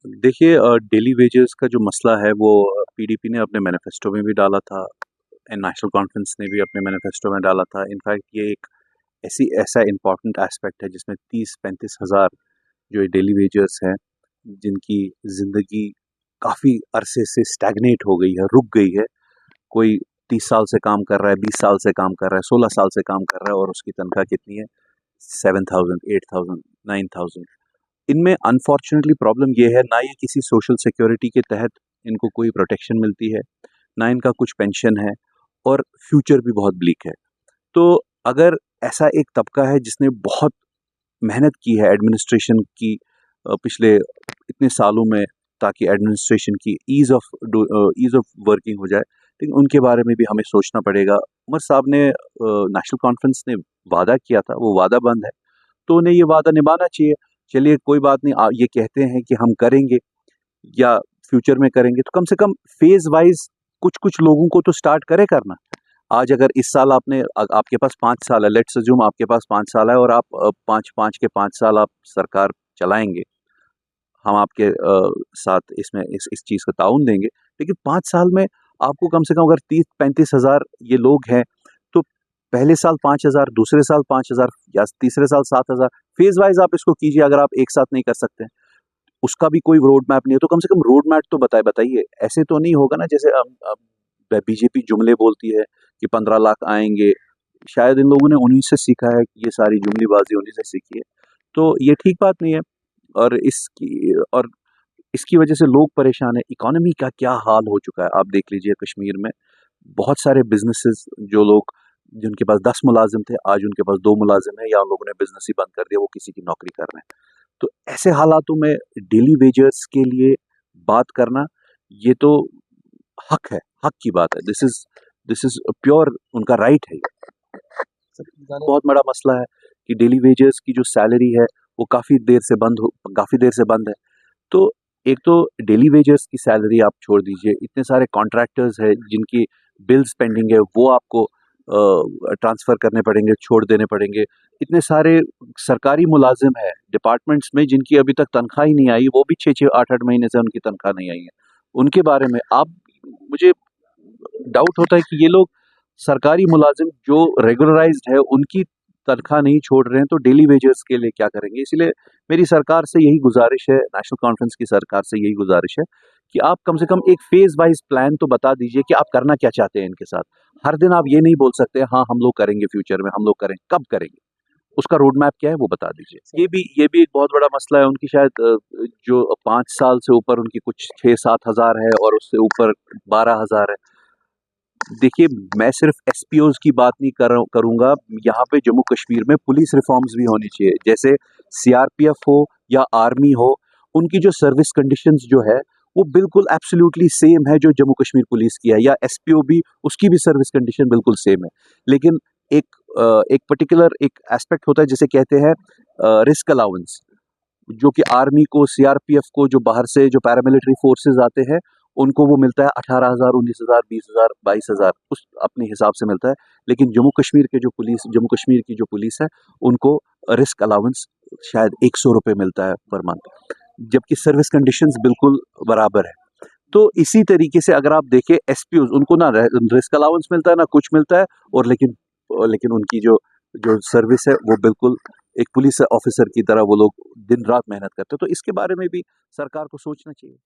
देखिए daily wages का जो मसला है वो पीडीपी ने अपने मैनिफेस्टो में भी डाला था एंड नेशनल कॉन्फ्रेंस ने भी अपने मैनिफेस्टो में डाला था। इनफैक्ट ये एक ऐसा इम्पॉर्टेंट एस्पेक्ट है जिसमें 30-35 हज़ार जो ये डेली वेजर्स हैं जिनकी ज़िंदगी काफ़ी अरसे से स्टैग्नेट हो गई है, रुक गई है। कोई 30 साल से काम कर रहा है, 20 साल से काम कर रहा है, 16 साल से काम कर रहा है और उसकी तनख्वाह कितनी है? 7,000, 8,000, 9,000। इनमें अनफॉर्चुनेटली प्रॉब्लम ये है, ना ये किसी सोशल सिक्योरिटी के तहत इनको कोई प्रोटेक्शन मिलती है, ना इनका कुछ पेंशन है और फ्यूचर भी बहुत ब्लीक है। तो अगर ऐसा एक तबका है जिसने बहुत मेहनत की है एडमिनिस्ट्रेशन की पिछले इतने सालों में, ताकि एडमिनिस्ट्रेशन की ईज़ ऑफ वर्किंग हो जाए, लेकिन उनके बारे में भी हमें सोचना पड़ेगा। उमर साहब ने नेशनल कॉन्फ्रेंस ने वादा किया था, वो वादा बंद है, तो उन्हें ये वादा निभाना चाहिए। चलिए कोई बात नहीं, ये कहते हैं कि हम करेंगे या फ्यूचर में करेंगे, तो कम से कम फेज वाइज कुछ लोगों को तो स्टार्ट करे करना। आज अगर इस साल आपके पास 5 साल है, लेट्स अज्यूम आपके पास 5 साल है और आप 5 के 5 साल आप सरकार चलाएंगे, हम आपके साथ इसमें इस चीज़ का ताउन देंगे। लेकिन 5 साल में आपको कम से कम अगर 30-35 हज़ार ये लोग हैं, तो पहले साल 5 हज़ार, दूसरे साल 5 हज़ार या तीसरे साल 7 हज़ार, फेज वाइज आप इसको कीजिए। अगर आप एक साथ नहीं कर सकते, उसका भी कोई रोड मैप नहीं है, तो कम से कम रोड मैप तो बताइए। ऐसे तो नहीं होगा ना जैसे अब बीजेपी जुमले बोलती है कि 15 लाख आएंगे। शायद इन लोगों ने उन्हीं से सीखा है, ये सारी जुमलीबाजी उन्हीं से सीखी है। तो ये ठीक बात नहीं है और इसकी वजह से लोग परेशान हैं। इकोनॉमी का क्या हाल हो चुका है आप देख लीजिए। कश्मीर में बहुत सारे बिजनेसेस, जो लोग जिनके पास 10 मुलाजिम थे, आज उनके पास 2 मुलाजिम है या उन लोगों ने बिजनेस ही बंद कर दिया, वो किसी की नौकरी कर रहे हैं। तो ऐसे हालातों में डेली वेजर्स के लिए बात करना, ये तो हक है, हक की बात है। दिस इज प्योर उनका राइट है ये। बहुत बड़ा मसला है कि डेली वेजर्स की जो सैलरी है वो काफी देर से बंद है। तो एक तो डेली वेजर्स की सैलरी आप छोड़ दीजिए, इतने सारे कॉन्ट्रैक्टर्स हैं जिनकी बिल्स पेंडिंग है, वो आपको ट्रांसफर करने पड़ेंगे, छोड़ देने पड़ेंगे। इतने सारे सरकारी मुलाजिम हैं डिपार्टमेंट्स में जिनकी अभी तक तनख्वाह ही नहीं आई, वो भी 6-6 8-8 महीने से उनकी तनख्वाह नहीं आई है। उनके बारे में आप मुझे डाउट होता है कि ये लोग सरकारी मुलाजिम जो रेगुलराइज्ड है उनकी तनख्वाह नहीं छोड़ रहे हैं, तो डेली वेजर्स के लिए क्या करेंगे? इसलिए मेरी सरकार से यही गुजारिश है, नेशनल कॉन्फ्रेंस की सरकार से यही गुजारिश है कि आप कम से कम एक फेज वाइज प्लान तो बता दीजिए कि आप करना क्या चाहते हैं इनके साथ। हर दिन आप ये नहीं बोल सकते हाँ हम लोग करेंगे, फ्यूचर में हम लोग करेंगे, कब करेंगे? उसका रोड मैप क्या है वो बता दीजिए। ये भी एक बहुत बड़ा मसला है। उनकी शायद जो 5 साल से ऊपर उनकी कुछ 6-7 हज़ार है और उससे ऊपर 12 हज़ार है। देखिए, मैं सिर्फ एसपीओज की बात नहीं करूंगा। यहाँ पे जम्मू कश्मीर में पुलिस रिफॉर्म्स भी होनी चाहिए, जैसे सीआरपीएफ हो या आर्मी हो। उनकी जो सर्विस कंडीशंस जो है वो बिल्कुल एब्सोल्युटली सेम है जो जम्मू कश्मीर पुलिस की है, या एसपीओ भी, उसकी भी सर्विस कंडीशन बिल्कुल सेम है। लेकिन एक पर्टिकुलर एक एस्पेक्ट होता है जिसे कहते हैं रिस्क अलाउंस, जो कि आर्मी को, सीआरपीएफ को, जो बाहर से जो पैरामिलिट्री फोर्सेस आते हैं, उनको वो मिलता है 18,000, 19,000, 20,000, 22,000, उस अपने हिसाब से मिलता है। लेकिन जम्मू कश्मीर की जो पुलिस है, उनको रिस्क अलाउंस शायद 100 रुपये मिलता है पर मंथ, जबकि सर्विस कंडीशंस बिल्कुल बराबर है। तो इसी तरीके से अगर आप देखें एसपीओ, उनको ना रिस्क अलाउंस मिलता है ना कुछ मिलता है, और लेकिन उनकी जो जो सर्विस है वो बिल्कुल एक पुलिस ऑफिसर की तरह वो लोग दिन रात मेहनत करते हैं। तो इसके बारे में भी सरकार को सोचना चाहिए।